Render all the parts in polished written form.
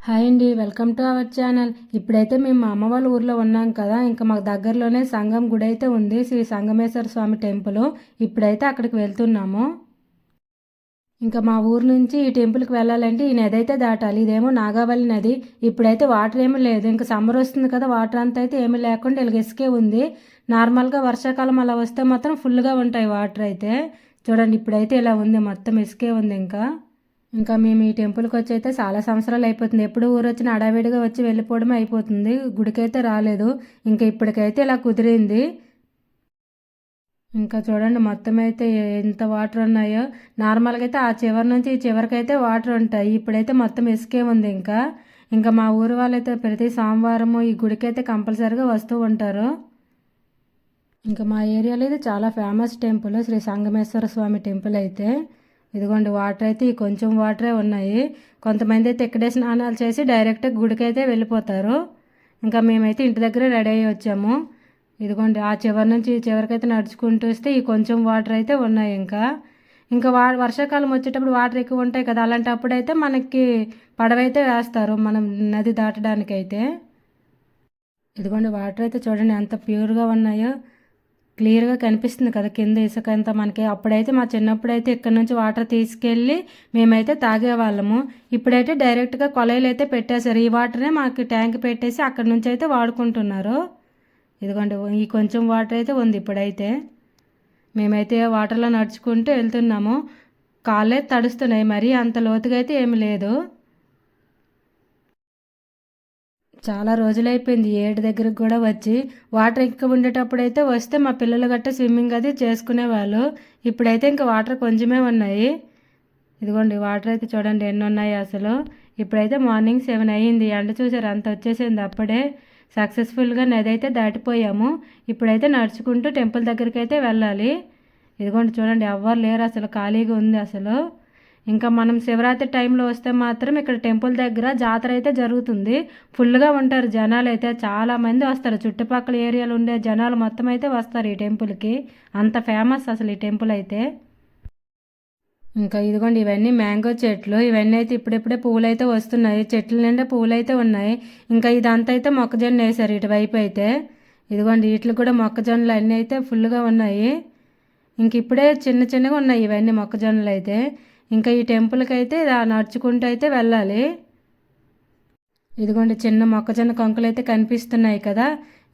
Hi అండి, welcome to our channel. ఇప్పుడైతే మేము మా అమ్మ వాళ్ళ ఊర్లో ఉన్నాం కదా. ఇంకా మాకు దగ్గరలోనే సంగం గుడి అయితే ఉంది, శ్రీ సంగమేశ్వర స్వామి టెంపుల్. ఇప్పుడైతే అక్కడికి వెళ్తున్నాము. ఇంకా మా ఊరు నుంచి ఈ టెంపుల్కి వెళ్ళాలంటే ఈ నది అయితే దాటాలి. ఇదేమో నాగావళి నది. ఇప్పుడైతే వాటర్ ఏమీ లేదు, ఇంకా సమ్మర్ వస్తుంది కదా, వాటర్ అంతా అయితే ఏమీ లేకుండా ఇలా ఇసుకే ఉంది. నార్మల్గా వర్షాకాలం అలా వస్తే మాత్రం ఫుల్గా ఉంటాయి వాటర్ అయితే. చూడండి, ఇప్పుడైతే ఇలా ఉంది, మొత్తం ఇసుకే ఉంది. ఇంకా మేము ఈ టెంపుల్కి వచ్చి అయితే చాలా సంవత్సరాలు అయిపోతుంది. ఎప్పుడు ఊరు వచ్చిన అడావిడిగా వచ్చి వెళ్ళిపోవడం అయిపోతుంది, గుడికైతే రాలేదు. ఇంకా ఇప్పటికైతే ఇలా కుదిరింది. ఇంకా చూడండి, మొత్తం అయితే ఎంత వాటర్ ఉన్నాయో. నార్మల్గా అయితే ఆ చివరి నుంచి ఈ చివరికైతే వాటర్ ఉంటాయి, ఇప్పుడైతే మొత్తం ఇసుకే ఉంది. ఇంకా మా ఊరు వాళ్ళైతే ప్రతి సోమవారము ఈ గుడికైతే కంపల్సరీగా వస్తూ ఉంటారు. ఇంకా మా ఏరియాలో ఇది చాలా ఫేమస్ టెంపుల్, శ్రీ సంగమేశ్వర స్వామి టెంపుల్ అయితే. ఇదిగోండి, వాటర్ అయితే ఈ కొంచెం వాటరే ఉన్నాయి. కొంతమంది అయితే ఇక్కడే స్నానాలు చేసి డైరెక్ట్ గుడికి అయితే వెళ్ళిపోతారు. ఇంకా మేమైతే ఇంటి దగ్గర రెడీ అయ్యి వచ్చాము. ఇదిగోండి, ఆ చివరి నుంచి ఈ చివరికైతే నడుచుకుంటూ వస్తే ఈ కొంచెం వాటర్ అయితే ఉన్నాయి. ఇంకా వర్షాకాలం వచ్చేటప్పుడు వాటర్ ఎక్కువ ఉంటాయి కదా, అలాంటప్పుడు అయితే మనకి పడవైతే వేస్తారు మనం నది దాటడానికైతే. ఇదిగోండి, వాటర్ అయితే చూడండి ఎంత ప్యూర్గా ఉన్నాయో. క్లియర్గా కనిపిస్తుంది కదా కింద ఇసుక అంతా మనకి. అప్పుడైతే మా చిన్నప్పుడైతే ఇక్కడ నుంచి వాటర్ తీసుకెళ్ళి మేమైతే తాగేవాళ్ళము. ఇప్పుడైతే డైరెక్ట్గా కొలైలు అయితే పెట్టేశారు. ఈ వాటర్నే మాకు ట్యాంక్ పెట్టేసి అక్కడ నుంచి అయితే వాడుకుంటున్నారు. ఇదిగోండి, ఈ కొంచెం వాటర్ అయితే ఉంది ఇప్పుడైతే. మేమైతే వాటర్లో నడుచుకుంటూ వెళ్తున్నాము. కాళ్ళే తడుస్తున్నాయి, మరీ అంత లోతుగా అయితే ఏమి లేదు. చాలా రోజులైపోయింది ఏడు దగ్గరకు కూడా వచ్చి. వాటర్ ఎక్కువ ఉండేటప్పుడు అయితే వస్తే మా పిల్లలు గట్ట స్విమ్మింగ్ అది చేసుకునేవాళ్ళు. ఇప్పుడైతే ఇంకా వాటర్ కొంచెమే ఉన్నాయి. ఇదిగోండి, వాటర్ అయితే చూడండి ఎన్ని ఉన్నాయి అసలు. ఇప్పుడైతే మార్నింగ్ 7 అయ్యింది, ఎండ చూసారు అంత వచ్చేసింది. అప్పుడే సక్సెస్ఫుల్గా నది అయితే దాటిపోయాము. ఇప్పుడైతే నడుచుకుంటూ టెంపుల్ దగ్గరికి అయితే వెళ్ళాలి. ఇదిగోండి చూడండి, ఎవ్వరు లేరు అసలు, ఖాళీగా ఉంది అసలు. ఇంకా మనం శివరాత్రి టైంలో వస్తే మాత్రం ఇక్కడ టెంపుల్ దగ్గర జాతర అయితే జరుగుతుంది. ఫుల్గా ఉంటారు జనాలు అయితే, చాలామంది వస్తారు. చుట్టుపక్కల ఏరియాలో ఉండే జనాలు మొత్తం అయితే వస్తారు ఈ టెంపుల్కి. అంత ఫేమస్ అసలు ఈ టెంపుల్ అయితే. ఇంకా ఇదిగోండి, ఇవన్నీ మ్యాంగో చెట్లు. ఇవన్నీ అయితే ఇప్పుడిప్పుడే పువ్వులు అయితే వస్తున్నాయి, చెట్ల నిండా పువ్వులు అయితే ఉన్నాయి. ఇంకా ఇదంతా అయితే మొక్కజొన్న వేశారు ఇటువైపు అయితే. ఇదిగోండి, వీటికి కూడా మొక్కజొన్నలు అన్నీ అయితే ఫుల్గా ఉన్నాయి. ఇంక ఇప్పుడే చిన్న చిన్నగా ఉన్నాయి ఇవన్నీ మొక్కజొన్నలు అయితే. ఇంకా ఈ టెంపుల్కి అయితే నడుచుకుంటూ అయితే వెళ్ళాలి. ఇదిగోండి, చిన్న మొక్కజొన్న కంకులు అయితే కనిపిస్తున్నాయి కదా.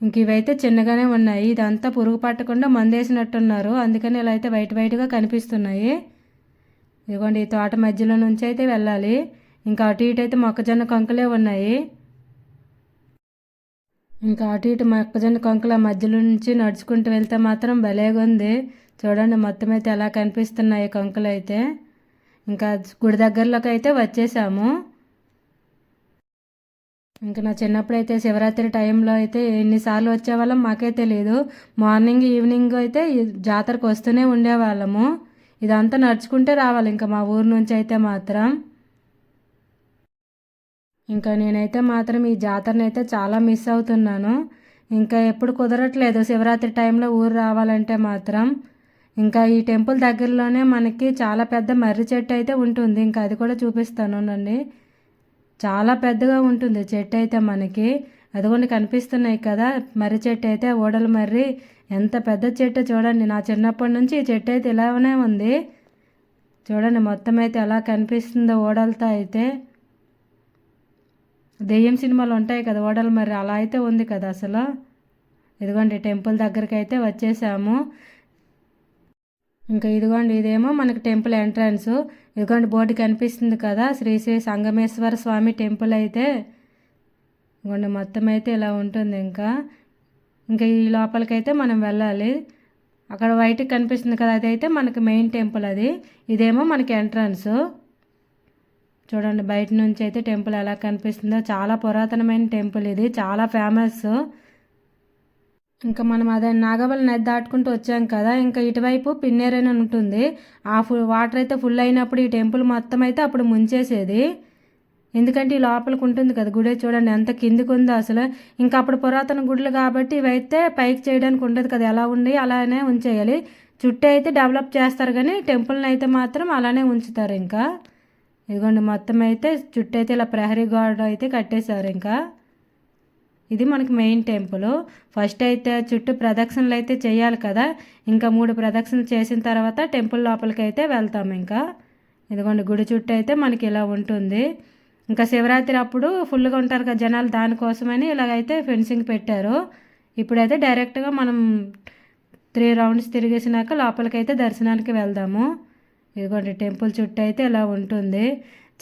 ఇంక ఇవైతే చిన్నగానే ఉన్నాయి. ఇదంతా పురుగు పట్టకుండా మందేసినట్టున్నారు, అందుకని ఇలా అయితే వైట్ వైట్గా కనిపిస్తున్నాయి. ఇదిగోండి, ఈ తోట మధ్యలో నుంచి అయితే వెళ్ళాలి. ఇంకా అటు ఇటు అయితే మొక్కజొన్న కంకులే ఉన్నాయి. ఇంకా అటు ఇటు మొక్కజొన్న కంకుల మధ్యలో నుంచి నడుచుకుంటూ వెళ్తే మాత్రం భలేగా ఉంది. చూడండి, మొత్తం అయితే ఎలా కనిపిస్తున్నాయి కంకులు అయితే. ఇంకా గుడి దగ్గరలోకి అయితే వచ్చేసాము. ఇంకా నా చిన్నప్పుడు అయితే శివరాత్రి టైంలో అయితే ఎన్నిసార్లు వచ్చేవాళ్ళం మాకే తెలియదు. మార్నింగ్ ఈవినింగ్ అయితే జాతరకు వస్తూనే ఉండేవాళ్ళము. ఇదంతా నడుచుకుంటే రావాలి ఇంకా మా ఊరు నుంచి అయితే మాత్రం. ఇంకా నేనైతే మాత్రం ఈ జాతరని అయితే చాలా మిస్ అవుతున్నాను. ఇంకా ఎప్పుడు కుదరట్లేదు శివరాత్రి టైంలో ఊరు రావాలంటే మాత్రం. ఇంకా ఈ టెంపుల్ దగ్గరలోనే మనకి చాలా పెద్ద మర్రి చెట్టు అయితే ఉంటుంది. ఇంకా అది కూడా చూపిస్తాను నండి. చాలా పెద్దగా ఉంటుంది చెట్టు అయితే మనకి. అదిగోండి కనిపిస్తున్నాయి కదా మర్రి చెట్టు అయితే, ఓడల మర్రి. ఎంత పెద్ద చెట్టు చూడండి. నా చిన్నప్పటి నుంచి ఈ చెట్టు అయితే ఇలానే ఉంది. చూడండి మొత్తం అయితే ఎలా కనిపిస్తుందో ఓడలతో అయితే. దెయ్యం సినిమాలు ఉంటాయి కదా ఓడల మర్రి, అలా అయితే ఉంది కదా అసలు. ఇదిగోండి, టెంపుల్ దగ్గరికి అయితే వచ్చేసాము. ఇంకా ఇదిగోండి, ఇదేమో మనకి టెంపుల్ ఎంట్రన్స్. ఇదిగోండి, బోర్డు కనిపిస్తుంది కదా, శ్రీ శ్రీ సంగమేశ్వర స్వామి టెంపుల్ అయితే. ఇదిగోండి, మొత్తం అయితే ఇలా ఉంటుంది. ఇంకా ఈ లోపలికైతే మనం వెళ్ళాలి. అక్కడ వైట్ కనిపిస్తుంది కదా, అదైతే మనకి మెయిన్ టెంపుల్ అది. ఇదేమో మనకి ఎంట్రన్స్. చూడండి బయట నుంచి అయితే టెంపుల్ ఎలా కనిపిస్తుందో. చాలా పురాతనమైన టెంపుల్ ఇది, చాలా ఫేమస్. ఇంకా మనం అదే నాగవల్లి నది దాటుకుంటూ వచ్చాం కదా, ఇంకా ఇటువైపు పిన్నేరని ఉంటుంది. ఆ వాటర్ అయితే ఫుల్ అయినప్పుడు ఈ టెంపుల్ మొత్తం అయితే అప్పుడు ముంచేసేది. ఎందుకంటే ఈ లోపలికి ఉంటుంది కదా గుడి, చూడండి ఎంత కిందికి ఉందో అసలు. ఇంకా అప్పుడు పురాతన గుడులు కాబట్టి ఇవైతే పైకి చేయడానికి ఉండదు కదా, ఎలా ఉండి అలానే ఉంచేయాలి. చుట్టూ అయితే డెవలప్ చేస్తారు కానీ టెంపుల్ని అయితే మాత్రం అలానే ఉంచుతారు. ఇదిగోండి మొత్తం అయితే చుట్టూ అయితే ఇలా ప్రహరీ గోడ అయితే కట్టేశారు. ఇంకా ఇది మనకి మెయిన్ టెంపుల్. ఫస్ట్ అయితే చుట్టూ ప్రదక్షిణలు అయితే చేయాలి కదా, ఇంకా 3 ప్రదక్షిణలు చేసిన తర్వాత టెంపుల్ లోపలికి అయితే వెళ్తాము. ఇంకా ఇదిగోండి గుడి చుట్టూ అయితే మనకి ఇలా ఉంటుంది. ఇంకా శివరాత్రి అప్పుడు ఫుల్గా ఉంటారు కదా జనాలు, దానికోసమని ఇలాగైతే ఫెన్సింగ్ పెట్టారు. ఇప్పుడైతే డైరెక్ట్గా మనం 3 రౌండ్స్ తిరిగేసినాక లోపలికైతే దర్శనానికి వెళ్దాము. ఇదిగోండి టెంపుల్ చుట్టూ అయితే ఇలా ఉంటుంది.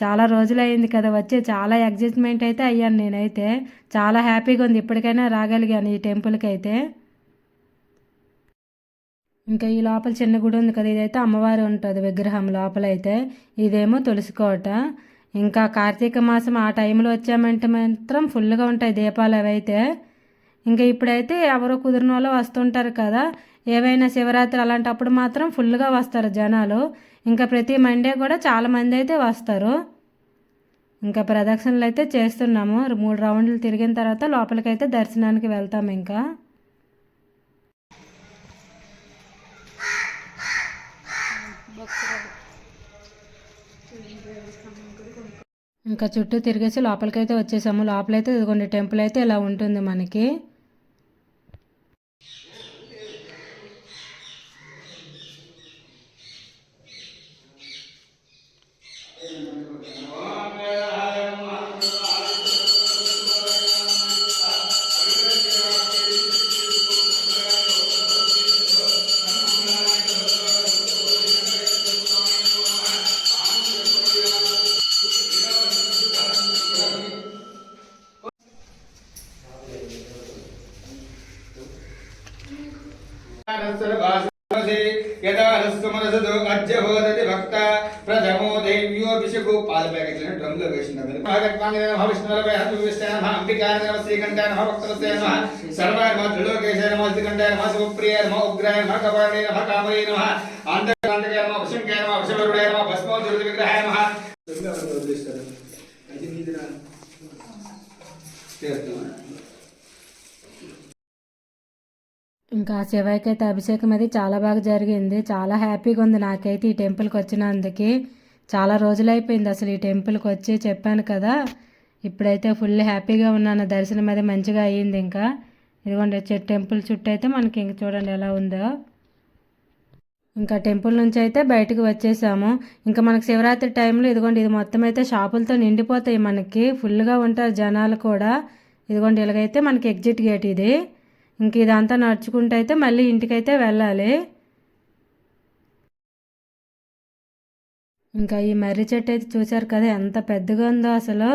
చాలా రోజులైంది కదా వచ్చి, చాలా ఎగ్జైట్మెంట్ అయితే అయ్యాను నేనైతే. చాలా హ్యాపీగా ఉంది, ఇప్పటికైనా రాగలిగాను ఈ టెంపుల్కి అయితే. ఇంకా ఈ లోపల చిన్న గుడి ఉంది కదా, ఇదైతే అమ్మవారు ఉంటుంది విగ్రహం లోపలైతే. ఇదేమో తులసి కోట. ఇంకా కార్తీక మాసం ఆ టైంలో వచ్చామంటే మాత్రం ఫుల్గా ఉంటాయి దీపాలు అవైతే. ఇంకా ఇప్పుడైతే ఎవరో కుదిరిన వాళ్ళు వస్తుంటారు కదా, ఏవైనా శివరాత్రి అలాంటప్పుడు మాత్రం ఫుల్గా వస్తారు జనాలు. ఇంకా ప్రతి మండే కూడా చాలామంది అయితే వస్తారు. ఇంకా ప్రదక్షిణలు అయితే చేస్తున్నాము. 3 రౌండ్లు తిరిగిన తర్వాత లోపలికైతే దర్శనానికి వెళ్తాము. ఇంకా చుట్టూ తిరిగేసి లోపలికైతే వచ్చేసాము. లోపలైతే ఇదిగోండి టెంపుల్ అయితే ఇలా ఉంటుంది మనకి. భక్త ప్రథమో దేవ్యో విషగు పాల ప్యాకెట్ డ్రమ్ లో వేసిన శ్రీకంఠాయ నమ భక్తవత్సయ నమ సర్వాయ నమ త్రిలోకేశాయ నమ శ్రీకంఠాయ నమ శివప్రియాయ నమ ఉగ్రాయ నమ కపాలయ నమ కామయ నమ ఆంతకాంతకాయ నమ వశంకాయ నమ వశవరుడాయ నమ భస్మోద్ధృత విగ్రహాయ నమ. ఇంకా శివయ్యకి అయితే అభిషేకం అది చాలా బాగా జరిగింది. చాలా హ్యాపీగా ఉంది నాకైతే ఈ టెంపుల్కి వచ్చినందుకు. చాలా రోజులైపోయింది అసలు ఈ టెంపుల్కి వచ్చి, చెప్పాను కదా. ఇప్పుడైతే ఫుల్ హ్యాపీగా ఉన్నాను, దర్శనం అది మంచిగా అయ్యింది. ఇంకా ఇదిగోండి టెంపుల్ చుట్టూ అయితే మనకి ఇంక చూడండి ఎలా ఉందో. ఇంకా టెంపుల్ నుంచి అయితే బయటకు వచ్చేసాము. ఇంకా మనకి శివరాత్రి టైంలో ఇదిగోండి ఇది మొత్తం అయితే షాపులతో నిండిపోతాయి, మనకి ఫుల్గా ఉంటారు జనాలు కూడా. ఇదిగోండి ఇలాగైతే మనకి ఎగ్జిట్ గేట్ ఇది. ఇంక ఇదంతా నడుచుకుంటూ అయితే మళ్ళీ ఇంటికైతే వెళ్ళాలి. ఇంకా ఈ మర్రి చెట్టు అయితే చూసారు కదా ఎంత పెద్దగా ఉందో అసలు.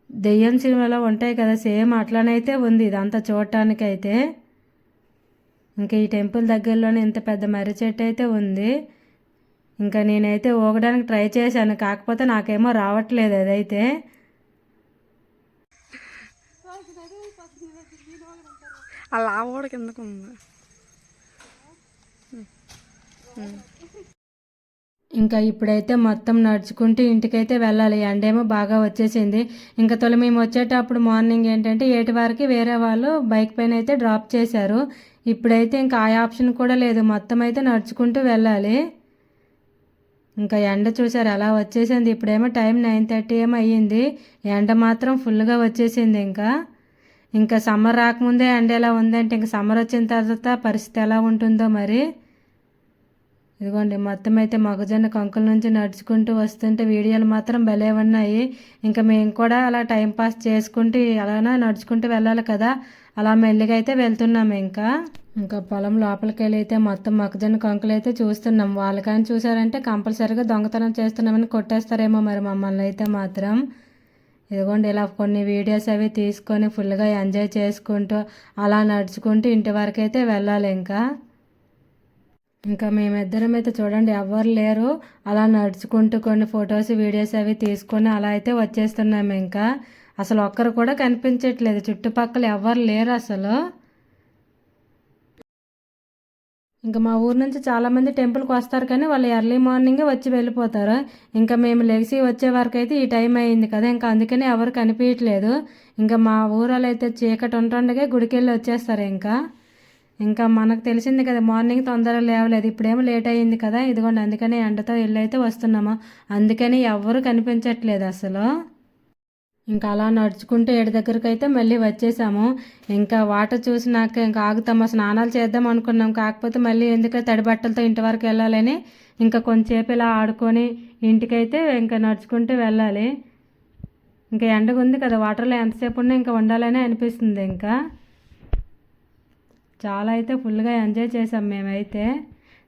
దెయ్యం సినిమాలో ఉంటాయి కదా సేమ్ అట్లానైతే ఉంది ఇదంతా చూడటానికైతే. ఇంకా ఈ టెంపుల్ దగ్గరలోనే ఇంత పెద్ద మర్రి చెట్టు అయితే ఉంది. ఇంకా నేనైతే ఊగడానికి ట్రై చేశాను, కాకపోతే నాకేమో రావట్లేదు అదైతే. అలా ఆవోడ కిందకు ఉంది. ఇంకా ఇప్పుడైతే మొత్తం నడుచుకుంటూ ఇంటికైతే వెళ్ళాలి. ఎండేమో బాగా వచ్చేసింది. ఇంకా తొలి మేము వచ్చేటప్పుడు మార్నింగ్ ఏంటంటే 8 వరకు వేరే వాళ్ళు బైక్ పైన అయితే డ్రాప్ చేశారు. ఇప్పుడైతే ఇంకా ఆ ఆప్షన్ కూడా లేదు, మొత్తం అయితే నడుచుకుంటూ వెళ్ళాలి. ఇంకా ఎండ చూసారు అలా వచ్చేసింది. ఇప్పుడేమో టైం 9:30 ఏమో అయ్యింది. ఎండ మాత్రం ఫుల్గా వచ్చేసింది. ఇంకా సమ్మర్ రాకముందే ఎండ ఎలా ఉందంటే ఇంకా సమ్మర్ వచ్చిన తర్వాత పరిస్థితి ఎలా ఉంటుందో మరి. ఇదిగోండి మొత్తం అయితే మొక్కజొన్న కంకుల నుంచి నడుచుకుంటూ వస్తుంటే వీడియోలు మాత్రం భలే ఉన్నాయి. ఇంకా మేము కూడా అలా టైంపాస్ చేసుకుంటూ అలానే నడుచుకుంటూ వెళ్ళాలి కదా, అలా మెల్లిగా అయితే వెళ్తున్నాము. ఇంకా పొలం లోపలికి వెళ్ళి అయితే మొత్తం మొక్కజొన్న కంకులు అయితే చూస్తున్నాం. వాళ్ళు కానీ చూసారంటే కంపల్సరీగా దొంగతనం చేస్తున్నామని కొట్టేస్తారేమో మరి మమ్మల్ని అయితే మాత్రం. ఇదిగోండి ఇలా కొన్ని వీడియోస్ అవి తీసుకొని ఫుల్గా ఎంజాయ్ చేసుకుంటూ అలా నడుచుకుంటూ ఇంటి వరకు అయితే వెళ్ళాలి. ఇంకా మేమిద్దరం అయితే చూడండి ఎవ్వరు లేరు, అలా నడుచుకుంటూ కొన్ని ఫొటోస్ వీడియోస్ అవి తీసుకొని అలా అయితే వచ్చేస్తున్నాము. ఇంకా అసలు ఒక్కరు కూడా కనిపించట్లేదు, చుట్టుపక్కల ఎవ్వరు లేరు అసలు. ఇంకా మా ఊరు నుంచి చాలామంది టెంపుల్కి వస్తారు కానీ వాళ్ళు ఎర్లీ మార్నింగే వచ్చి వెళ్ళిపోతారు. ఇంకా మేము లెగిసి వచ్చే వరకు అయితే ఈ టైం అయింది కదా, ఇంకా అందుకని ఎవరు కనిపించట్లేదు. ఇంకా మా ఊరు అయితే చీకటి ఉంటుండగా గుడికి వెళ్ళి వచ్చేస్తారు. ఇంకా మనకు తెలిసింది కదా, మార్నింగ్ తొందరగా లేవలేదు, ఇప్పుడేమో లేట్ అయ్యింది కదా, ఇదిగోండి అందుకని ఎండతో ఇల్లు అయితే వస్తున్నాము. అందుకని ఎవ్వరూ కనిపించట్లేదు అసలు. ఇంకా అలా నడుచుకుంటూ ఏడు దగ్గరికి అయితే మళ్ళీ వచ్చేసాము. ఇంకా వాటర్ చూసినాక ఇంకా ఆగుతాము, స్నానాలు చేద్దాం అనుకున్నాం. కాకపోతే మళ్ళీ ఎందుకంటే తడి బట్టలతో ఇంటి వరకు వెళ్ళాలని ఇంకా కొంచెంసేపు ఇలా ఆడుకొని ఇంటికైతే ఇంకా నడుచుకుంటూ వెళ్ళాలి. ఇంకా ఎండగా ఉంది కదా, వాటర్లో ఎంతసేపు ఉన్నా ఇంకా ఉండాలని అనిపిస్తుంది. ఇంకా చాలా అయితే ఫుల్గా ఎంజాయ్ చేసాం మేమైతే.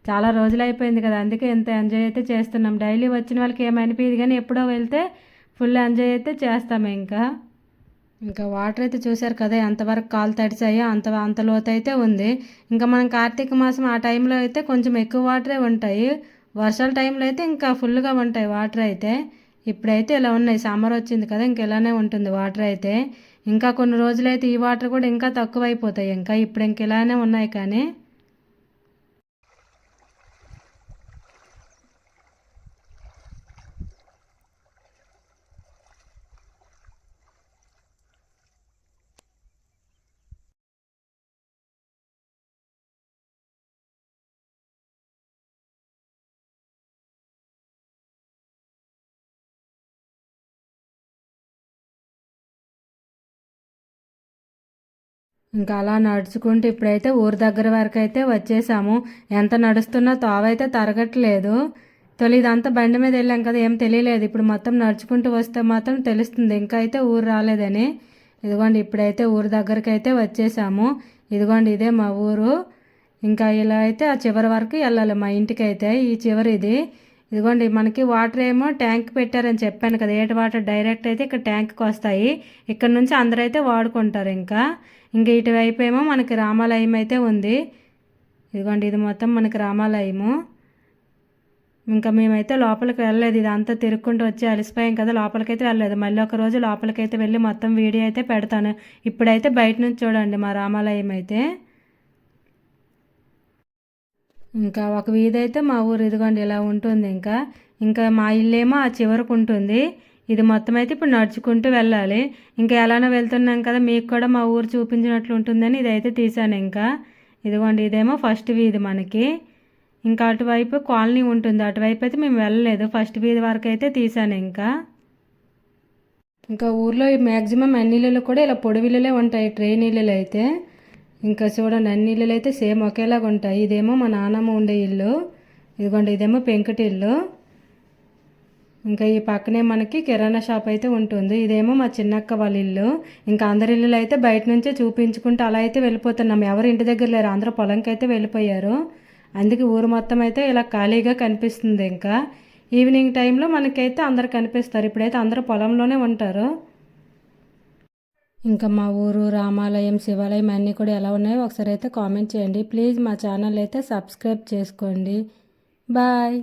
చాలా రోజులు అయిపోయింది కదా, అందుకే ఇంత ఎంజాయ్ అయితే చేస్తున్నాం. డైలీ వచ్చిన వాళ్ళకి ఏమనిపించదు, కానీ ఎప్పుడో వెళ్తే ఫుల్ ఎంజాయ్ అయితే చేస్తాము. ఇంకా వాటర్ అయితే చూసారు కదా ఎంతవరకు కాలు తడిసాయో, అంత లోతు అయితే ఉంది. ఇంకా మనం కార్తీక మాసం ఆ టైంలో అయితే కొంచెం ఎక్కువ వాటరే ఉంటాయి. వర్షాల టైంలో అయితే ఇంకా ఫుల్గా ఉంటాయి వాటర్ అయితే. ఇప్పుడైతే ఇలా ఉన్నాయి, సమ్మర్ వచ్చింది కదా, ఇంక ఇలానే ఉంటుంది వాటర్ అయితే. ఇంకా కొన్ని రోజులైతే ఈ వాటర్ కూడా ఇంకా తక్కువ అయిపోతాయి. ఇంకా ఇప్పుడు ఇంక ఇలానే ఉన్నాయి. కానీ ఇంకా అలా నడుచుకుంటూ ఇప్పుడైతే ఊరి దగ్గర వరకు అయితే వచ్చేసాము. ఎంత నడుస్తున్నా తావైతే తరగట్లేదు. తొలి ఇదంతా బండి మీద వెళ్ళాం కదా, ఏం తెలియలేదు. ఇప్పుడు మొత్తం నడుచుకుంటూ వస్తే మాత్రం తెలుస్తుంది ఇంకా అయితే ఊరు రాలేదని. ఇదిగోండి ఇప్పుడైతే ఊరి దగ్గరికి అయితే వచ్చేసాము. ఇదిగోండి ఇదే మా ఊరు. ఇంకా ఇలా అయితే ఆ చివరి వరకు వెళ్ళాలి మా ఇంటికి అయితే. ఈ చివరి ఇది. ఇదిగోండి మనకి వాటర్ ఏమో ట్యాంక్ పెట్టారని చెప్పాను కదా, ఏటి వాటర్ డైరెక్ట్ అయితే ఇక్కడ ట్యాంక్కి వస్తాయి. ఇక్కడ నుంచి అందరూ అయితే వాడుకుంటారు. ఇంకా ఇటువైపు ఏమో మనకి రామాలయం అయితే ఉంది. ఇదిగోండి ఇది మొత్తం మనకి రామాలయము. ఇంకా మేమైతే లోపలికి వెళ్ళలేదు, ఇదంతా తిరుక్కుంటూ వచ్చి అలసిపోయాం కదా, లోపలికైతే వెళ్ళలేదు. మళ్ళీ ఒక రోజు లోపలికైతే వెళ్ళి మొత్తం వీడియో అయితే పెడతాను. ఇప్పుడైతే బయట నుంచి చూడండి మా రామాలయం అయితే. ఇంకా ఒక వీధి అయితే మా ఊరు ఇదిగోండి ఇలా ఉంటుంది. ఇంకా మా ఇల్లేమో ఆ చివరకు ఉంటుంది. ఇది మొత్తం అయితే ఇప్పుడు నడుచుకుంటూ వెళ్ళాలి. ఇంకా ఎలానో వెళ్తున్నాం కదా, మీకు కూడా మా ఊరు చూపించినట్లు ఉంటుందని ఇదైతే తీసాను. ఇంకా ఇదిగోండి ఇదేమో ఫస్ట్ వీధి మనకి. ఇంకా అటువైపు కాలనీ ఉంటుంది, అటువైపు అయితే మేము వెళ్ళలేదు, ఫస్ట్ వీధి వరకు అయితే తీసాను. ఇంకా ఊర్లో మ్యాక్సిమం అన్ని ఇళ్ళు కూడా ఇలా పొడివిళ్ళలే ఉంటాయి, ట్రైన్ ఇళ్ళు అయితే. ఇంకా చూడండి అన్ని ఇళ్ళు అయితే సేమ్ ఒకేలాగా ఉంటాయి. ఇదేమో మా నాన్నమ్మ ఉండే ఇల్లు, ఇదిగోండి ఇదేమో పెంకటి ఇల్లు. ఇంకా ఈ పక్కనే మనకి కిరాణా షాప్ అయితే ఉంటుంది. ఇదేమో మా చిన్నక్క వాళ్ళ ఇల్లు. ఇంకా అందరి ఇల్లులు అయితే బయట నుంచే చూపించుకుంటూ అలా అయితే వెళ్ళిపోతున్నాం. ఎవరు ఇంటి దగ్గర లేరు, అందరూ పొలంకి అయితే వెళ్ళిపోయారు. అందుకే ఊరు మొత్తం అయితే ఇలా ఖాళీగా కనిపిస్తుంది. ఇంకా ఈవినింగ్ టైంలో మనకైతే అందరు కనిపిస్తారు. ఇప్పుడైతే అందరూ పొలంలోనే ఉంటారు. ఇంకా మా ఊరు రామాలయం, శివాలయం అన్నీ కూడా ఎలా ఉన్నాయో ఒకసారి అయితే కామెంట్ చేయండి. ప్లీజ్ మా ఛానల్ అయితే సబ్స్క్రైబ్ చేసుకోండి. బాయ్.